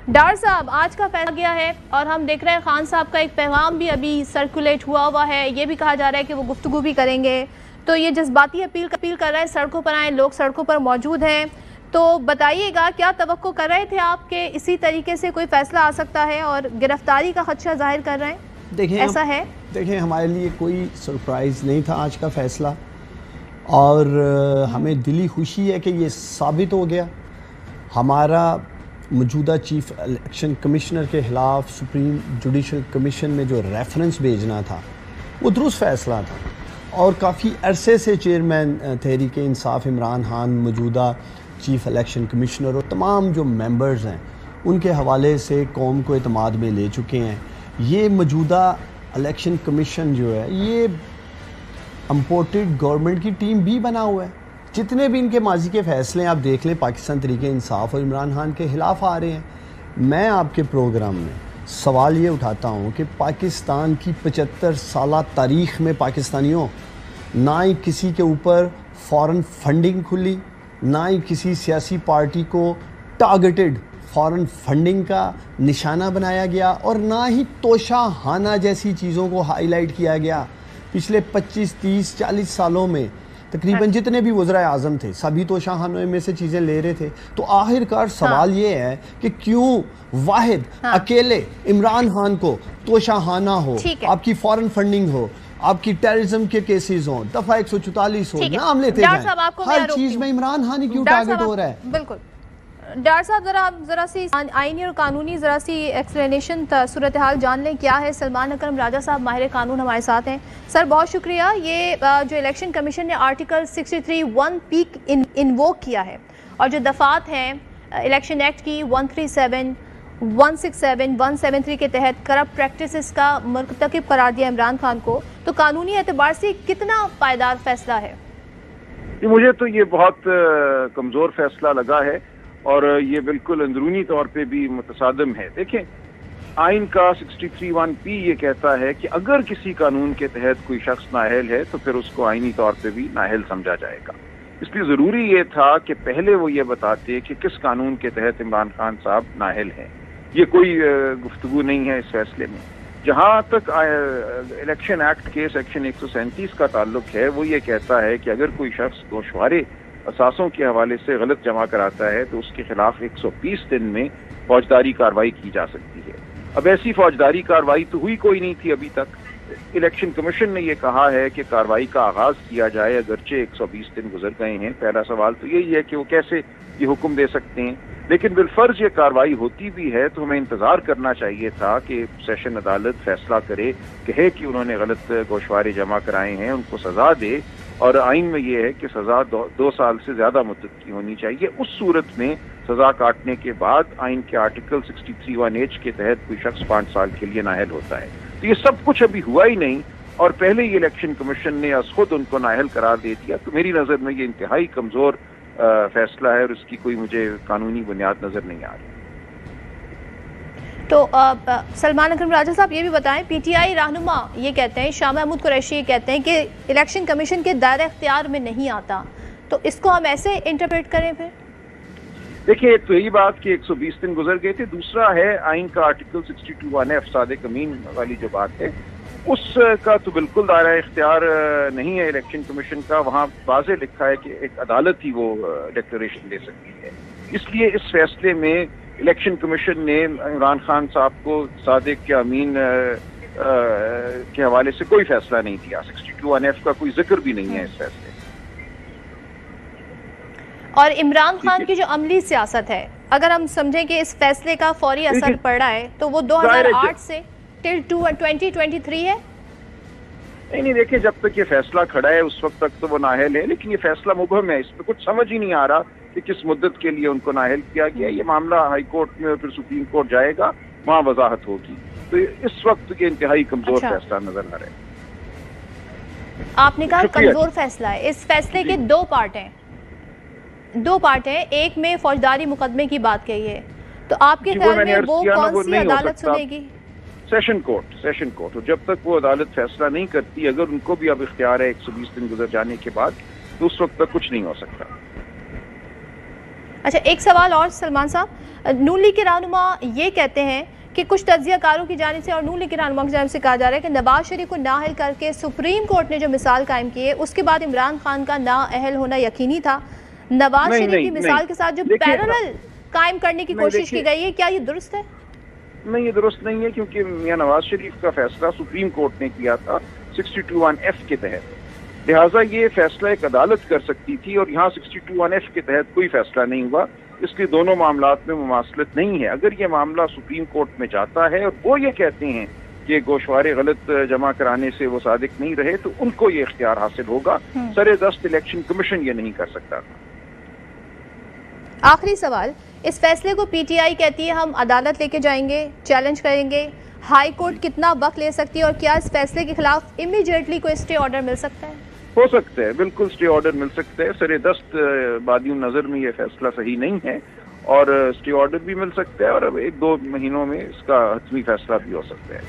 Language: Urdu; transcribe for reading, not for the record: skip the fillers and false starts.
ڈار صاحب آج کا فیصلہ گیا ہے اور ہم دیکھ رہے ہیں خان صاحب کا ایک پیغام بھی ابھی سرکولیٹ ہوا ہے، یہ بھی کہا جا رہا ہے کہ وہ گفتگو بھی کریں گے، تو یہ جذباتی اپیل کر رہے ہیں سڑکوں پر آئیں، لوگ سڑکوں پر موجود ہیں، تو بتائیے گا کیا توقع کر رہے تھے آپ کہ اسی طریقے سے کوئی فیصلہ آ سکتا ہے اور گرفتاری کا خدشہ ظاہر کر رہے ہیں؟ ایسا ہے؟ دیکھیں ہمارے لیے کوئی سرپرائز نہیں تھا آج کا فیصلہ، اور ہمیں دلی خوشی ہے کہ یہ ثابت ہو گیا۔ ہمارا موجودہ چیف الیکشن کمشنر کے خلاف سپریم جوڈیشل کمیشن میں جو ریفرنس بھیجنا تھا وہ درست فیصلہ تھا، اور کافی عرصے سے چیئرمین تحریک انصاف عمران خان موجودہ چیف الیکشن کمشنر اور تمام جو ممبرز ہیں ان کے حوالے سے قوم کو اعتماد میں لے چکے ہیں۔ یہ موجودہ الیکشن کمیشن جو ہے یہ امپورٹڈ گورنمنٹ کی ٹیم بھی بنا ہوا ہے۔ جتنے بھی ان کے ماضی کے فیصلے آپ دیکھ لیں پاکستان تحریک انصاف اور عمران خان کے خلاف آ رہے ہیں۔ میں آپ کے پروگرام میں سوال یہ اٹھاتا ہوں کہ پاکستان کی 75 سالہ تاریخ میں پاکستانیوں نہ ہی کسی کے اوپر فارن فنڈنگ کھلی، نہ ہی کسی سیاسی پارٹی کو ٹارگٹڈ فارن فنڈنگ کا نشانہ بنایا گیا، اور نہ ہی توشہ خانہ جیسی چیزوں کو ہائی لائٹ کیا گیا۔ پچھلے 25 30 40 سالوں میں تقریباً جتنے بھی وزرائے اعظم تھے سبھی توشہ خانوں میں سے چیزیں لے رہے تھے، تو آخر کار سوال یہ ہے کہ کیوں واحد اکیلے عمران خان کو توشہ خانہ ہو، آپ کی فارن فنڈنگ ہو، آپ کی ٹیررزم کے کیسز ہوں، دفعہ 144 ہو، نام لیتے جائیں، ہر چیز میں عمران خان ہی کیوں ٹارگٹ ہو رہا ہے؟ بالکل ڈار صاحب ذرا سی آئینی اور قانونی ذرا سی ایکسپلینیشن صورتحال جان لیں کیا ہے۔ سلمان اکرم راجہ صاحب ماہر قانون ہمارے ساتھ ہیں۔ سر بہت شکریہ۔ یہ جو الیکشن کمیشن نے آرٹیکل 63(1) پیک انووک کیا ہے، اور جو دفعات ہیں الیکشن ایکٹ کی 137 167 173 کے تحت کرپٹ پریکٹسز کا مرتکب قرار دیا عمران خان کو، تو قانونی اعتبار سے کتنا پائیدار فیصلہ ہے؟ مجھے تو یہ بہت کمزور فیصلہ لگا ہے، اور یہ بالکل اندرونی طور پہ بھی متصادم ہے۔ دیکھیں آئین کا 63(1) یہ کہتا ہے کہ اگر کسی قانون کے تحت کوئی شخص نااہل ہے تو پھر اس کو آئینی طور پہ بھی نااہل سمجھا جائے گا۔ اس لیے ضروری یہ تھا کہ پہلے وہ یہ بتاتے کہ کس قانون کے تحت عمران خان صاحب نااہل ہیں۔ یہ کوئی گفتگو نہیں ہے اس فیصلے میں۔ جہاں تک الیکشن ایکٹ کے سیکشن 137 کا تعلق ہے، وہ یہ کہتا ہے کہ اگر کوئی شخص گوشوارے اثاثوں کے حوالے سے غلط جمع کراتا ہے تو اس کے خلاف 120 دن میں فوجداری کارروائی کی جا سکتی ہے۔ اب ایسی فوجداری کارروائی تو ہوئی کوئی نہیں تھی ابھی تک۔ الیکشن کمیشن نے یہ کہا ہے کہ کارروائی کا آغاز کیا جائے اگرچہ 120 دن گزر گئے ہیں۔ پہلا سوال تو یہی ہے کہ وہ کیسے یہ حکم دے سکتے ہیں، لیکن بالفرض یہ کارروائی ہوتی بھی ہے تو ہمیں انتظار کرنا چاہیے تھا کہ سیشن عدالت فیصلہ کرے، کہے کہ انہوں نے غلط گوشوارے جمع کرائے ہیں، ان کو سزا دے، اور آئین میں یہ ہے کہ سزا 2 سال سے زیادہ مدت کی ہونی چاہیے۔ اس صورت میں سزا کاٹنے کے بعد آئین کے آرٹیکل 63(1) کے تحت کوئی شخص 5 سال کے لیے نااہل ہوتا ہے۔ تو یہ سب کچھ ابھی ہوا ہی نہیں، اور پہلے ہی الیکشن کمیشن نے از خود ان کو نااہل قرار دے دیا، تو میری نظر میں یہ انتہائی کمزور فیصلہ ہے، اور اس کی کوئی مجھے قانونی بنیاد نظر نہیں آ رہی۔ تو سلمان اکرم راجہ صاحب یہ بھی بتائیں، پی ٹی آئی رہنما یہ کہتے ہیں، شاہ محمود قریشی یہ کہتے ہیں کہ الیکشن کمیشن کے دائرہ اختیار میں نہیں آتا، تو اس کو ہم ایسے انٹرپریٹ کریں پھر؟ دیکھیں ایک تو یہی بات کہ 120 دن گزر گئے تھے، دوسرا ہے آئین کا آرٹیکل 62(1) صادق امین والی جو بات ہے اس کا تو بالکل دائرہ اختیار نہیں ہے الیکشن کمیشن کا۔ وہاں واضح لکھا ہے کہ ایک عدالت ہی وہ ڈکلریشن دے سکتی ہے۔ اس لیے اس فیصلے میں الیکشن کمیشن نے عمران خان صاحب کو صادق امین کے حوالے سے کوئی فیصلہ نہیں دیا۔ 62(1) کا کوئی ذکر بھی نہیں ہے اس فیصلے میں۔ اور عمران خان کی جو عملی سیاست ہے، اگر ہم سمجھیں کہ اس فیصلے کا فوری اثر پڑ رہا ہے تو وہ 2008 سے ٹل 2023 ہے؟ نہیں دیکھیں جب تک یہ فیصلہ کھڑا ہے اس وقت تک تو وہ نااہل ہے، لیکن یہ فیصلہ مبہم ہے، اس پہ کچھ سمجھ ہی نہیں آ رہا کہ کس مدت کے لیے ان کو نااہل کیا گیا۔ یہ معاملہ ہائی کورٹ میں پھر سپریم کورٹ جائے گا، وہاں وضاحت ہوگی۔ تو اس وقت یہ انتہائی کمزور فیصلہ نظر آ رہا ہے۔ آپ نے کہا کمزور فیصلہ ہے، اس فیصلے کے دو پارٹ ہیں، ایک میں فوجداری مقدمے کی بات کہی ہے، تو آپ کے خیال میں وہ کون سی عدالت سنے گی؟ سیشن کورٹ، اور جب تک وہ عدالت فیصلہ نہیں کرتی، اگر ان کو بھی اب اختیار ہے 120 دن گزر جانے کے بعد، تو اس وقت تک کچھ نہیں ہو سکتا۔ اچھا ایک سوال اور سلمان صاحب، نون لیگ کے رہنما یہ کہتے ہیں کہ کچھ تجزیہ کاروں کی جانب سے اور نون لیگ کے رہنما کی جانب سے کہا جا رہا ہے کہ نواز شریف کو نااہل کر کے سپریم کورٹ نے جو مثال قائم کی ہے اس کے بعد عمران خان کا نااہل ہونا یقینی تھا. نواز شریف کی مثال کے ساتھ جو پیرالل قائم کرنے کی کوشش کی گئی ہے، کیا یہ درست ہے؟ نہیں، یہ درست نہیں ہے، کیونکہ میاں نواز شریف کا فیصلہ سپریم کورٹ نے کیا تھا 62(1)(f) کے تحت، لہٰذا یہ فیصلہ ایک عدالت کر سکتی تھی، اور یہاں 62(1)(f) کے تحت کوئی فیصلہ نہیں ہوا، اس لیے دونوں معاملات میں مماثلت نہیں ہے. اگر یہ معاملہ سپریم کورٹ میں جاتا ہے اور وہ یہ کہتے ہیں کہ گوشوارے غلط جمع کرانے سے وہ صادق نہیں رہے، تو ان کو یہ اختیار حاصل ہوگا. سر دست الیکشن کمیشن یہ نہیں کر سکتا. آخری سوال، اس فیصلے کو پی ٹی آئی کہتی ہے ہم عدالت لے کے جائیں گے، چیلنج کریں گے، ہائی کورٹ کتنا وقت لے سکتی ہے، اور کیا اس فیصلے کے خلاف امیڈیٹلی کوئی اسٹے آرڈر مل سکتا ہے؟ ہو سکتا ہے، بالکل اسٹے آرڈر مل سکتا ہے. سر دست بادی نظر میں یہ فیصلہ صحیح نہیں ہے، اور اسٹے آرڈر بھی مل سکتا ہے، اور اب 1-2 مہینوں میں اس کا حتمی فیصلہ بھی ہو سکتا ہے.